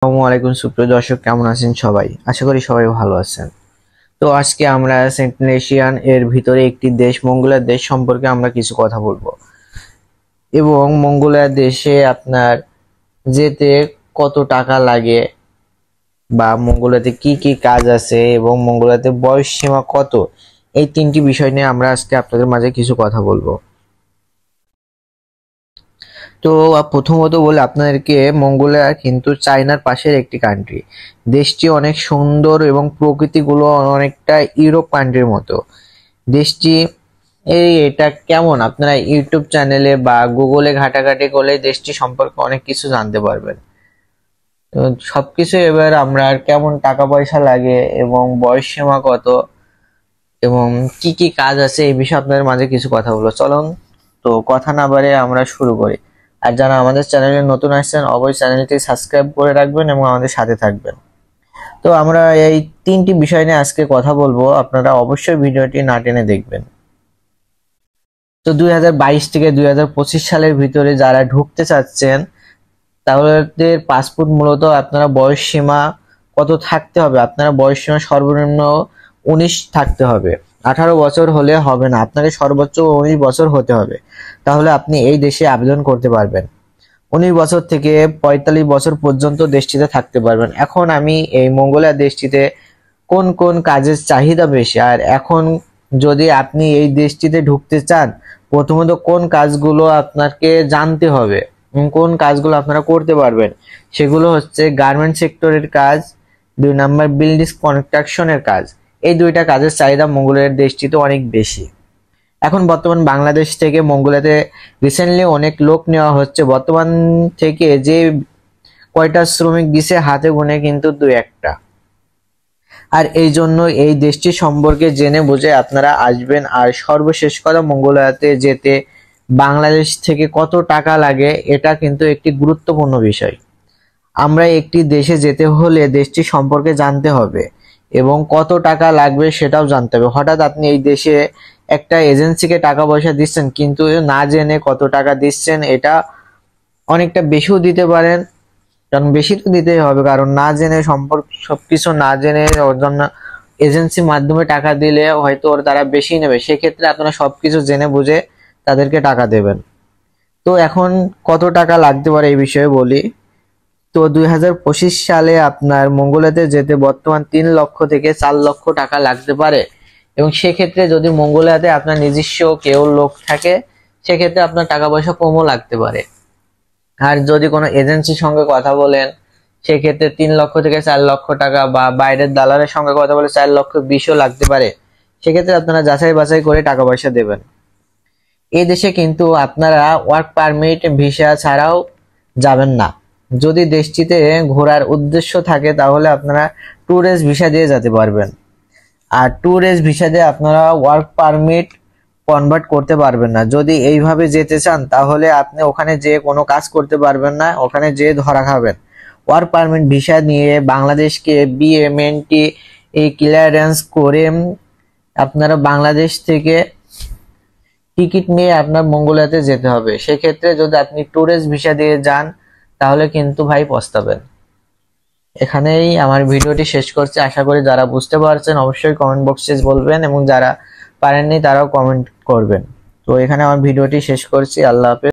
আসসালামু আলাইকুম সুপ্রিয় দর্শক, কেমন আছেন সবাই? আশা করি সবাই ভালো আছেন। তো আজকে আমরা সেন্ট্রাল এশিয়ান এর ভিতরে একটি দেশ মঙ্গোলিয়া দেশ সম্পর্কে আমরা কিছু কথা বলবো এবং মঙ্গোলিয়া দেশে আপনার যেতে কত টাকা লাগে বা মঙ্গোলিয়াতে কি কি কাজ আছে এবং মঙ্গোলিয়াতে বয়স সীমা কত, এই তিনটি বিষয় নিয়ে আমরা আজকে আপনাদের মাঝে কিছু কথা বলবো। তো প্রথমত বলে আপনাদেরকে, মঙ্গোলিয়া কিন্তু চায়নার পাশের একটি কান্ট্রি। দেশটি অনেক সুন্দর এবং প্রকৃতিগুলো অনেকটা ইউরোপ কান্ট্রির মতো। দেশটি এটা কেমন, আপনারা ইউটিউব চ্যানেলে বা গুগলে ঘাটাঘাটি করলে দেশটি সম্পর্কে অনেক কিছু জানতে পারবেন। তো সবকিছু এবার আমরা কেমন টাকা পয়সা লাগে এবং বয়স সীমা কত এবং কি কি কাজ আছে এই বিষয়ে আপনাদের মাঝে কিছু কথা বলবো। চলুন, তো কথা না বাড়িয়ে আমরা শুরু করি। আর যারা আমাদের চ্যানেলে নতুন আসছেন অবশ্যই চ্যানেলটি সাবস্ক্রাইব করে রাখবেন এবং আমাদের সাথে থাকবেন। তো আমরা এই তিনটি বিষয় নিয়ে আজকে কথা বলবো, আপনারা অবশ্যই ভিডিওটি না টেনে দেখবেন। তো 2022 থেকে 2025 সালের ভিতরে যারা ঢুকতে চাচ্ছেন তাদের পাসপোর্ট মূলত আপনারা বয়স সীমা কত থাকতে হবে, আপনারা বয়স সীমা সর্বনিম্ন 19 থাকতে হবে। 18 বছর হলে হবে না, আপনাকে সর্বোচ্চ 19 বছর হতে হবে, তাহলে আপনি এই দেশে আবেদন করতে পারবেন। 19 বছর থেকে 45 বছর পর্যন্ত দেশটিতে থাকতে পারবেন। এখন আমি এই মঙ্গোলিয়া দেশটিতে কোন কোন কাজের চাহিদা বেশি, আর এখন যদি আপনি এই দেশটিতে ঢুকতে চান প্রথমত কোন কাজগুলো আপনাকে জানতে হবে, কোন কাজগুলো আপনারা করতে পারবেন, সেগুলো হচ্ছে গার্মেন্ট সেক্টরের কাজ, 2 নাম্বার বিল্ডিং কনস্ট্রাকশনের কাজ। এই দুইটা কাজের চাহিদা মঙ্গোলিয়ার দেশটিতে অনেক বেশি। এখন বর্তমান বাংলাদেশ থেকে মঙ্গোলিয়াতে রিসেন্টলি অনেক লোক নেওয়া হচ্ছে। বর্তমান থেকে যে কয়টা শ্রমিক দিছে হাতে গুনে কিন্তু 2-1টা। আর এই জন্য এই দেশটি সম্পর্কে জেনে বুঝে আপনারা আসবেন। আর সর্বশেষ কথা, মঙ্গোলিয়াতে যেতে বাংলাদেশ থেকে কত টাকা লাগে এটা কিন্তু একটি গুরুত্বপূর্ণ বিষয়। আমরা একটি দেশে যেতে হলে দেশটি সম্পর্কে জানতে হবে এবং কত টাকা লাগবে সেটাও জানতে হবে। হঠাৎ আপনি এই দেশে একটা এজেন্সিকে টাকা পয়সা দিচ্ছেন কিন্তু না জেনে কত টাকা দিচ্ছেন, এটা অনেকটা বেশিও দিতে পারেন, কারণ বেশি তো দিতেই হবে, কারণ না জেনে সবকিছু না জেনে ওর জন্য এজেন্সির মাধ্যমে টাকা দিলে হয়তো ওর তারা বেশি নেবে। সেক্ষেত্রে আপনারা সবকিছু জেনে বুঝে তাদেরকে টাকা দেবেন। তো এখন কত টাকা লাগতে পারে এই বিষয়ে বলি। তো 2025 সালে আপনার মঙ্গোলিয়াতে যেতে বর্তমান 3 লক্ষ থেকে 4 লক্ষ টাকা লাগতে পারে। এবং সেক্ষেত্রে যদি মঙ্গোলিয়াতে আপনার নিজস্ব কেউ লোক থাকে সেক্ষেত্রে আপনার টাকা পয়সা কমও লাগতে পারে। আর যদি কোনো এজেন্সির সঙ্গে কথা বলেন সেক্ষেত্রে 3 লক্ষ থেকে 4 লক্ষ টাকা, বা বাইরের দালালের সঙ্গে কথা বলে 4 লক্ষ 20ও লাগতে পারে। সেক্ষেত্রে আপনারা যাচাই বাছাই করে টাকা পয়সা দেবেন। এই দেশে কিন্তু আপনারা ওয়ার্ক পারমিট ভিসা ছাড়াও যাবেন না। যদি দেশটিতে ঘোরার উদ্দেশ্য থাকে তাহলে আপনারা ট্যুরিস্ট ভিসা দিয়ে যেতে পারবেন। আর ট্যুরিস্ট ভিসা দিয়ে আপনারা ওয়ার্ক পারমিট কনভার্ট করতে পারবেন না। যদি এইভাবে যেতে চান তাহলে আপনি ওখানে যেয়ে কোনো কাজ করতে পারবেন না, ওখানে যেয়ে ধরা খাবেন। ওয়ার্ক পারমিট ভিসা নিয়ে বাংলাদেশকে বিএমএনটি এই ক্লিয়ারেন্স করে আপনারা বাংলাদেশ থেকে টিকিট নিয়ে আপনার মঙ্গোলিয়াতে যেতে হবে। সেক্ষেত্রে যদি আপনি ট্যুরিস্ট ভিসা দিয়ে যান তাহলে কিন্তু ভাই পস্তাবেন। এখানেই আমার ভিডিওটি শেষ করছি। আশা করি যারা বুঝতে পারছেন অবশ্যই কমেন্ট বক্সে বলবেন এবং যারা পারেননি তারাও কমেন্ট করবেন। তো এখানে আমার ভিডিওটি শেষ করছি। আল্লাহ হাফেজ।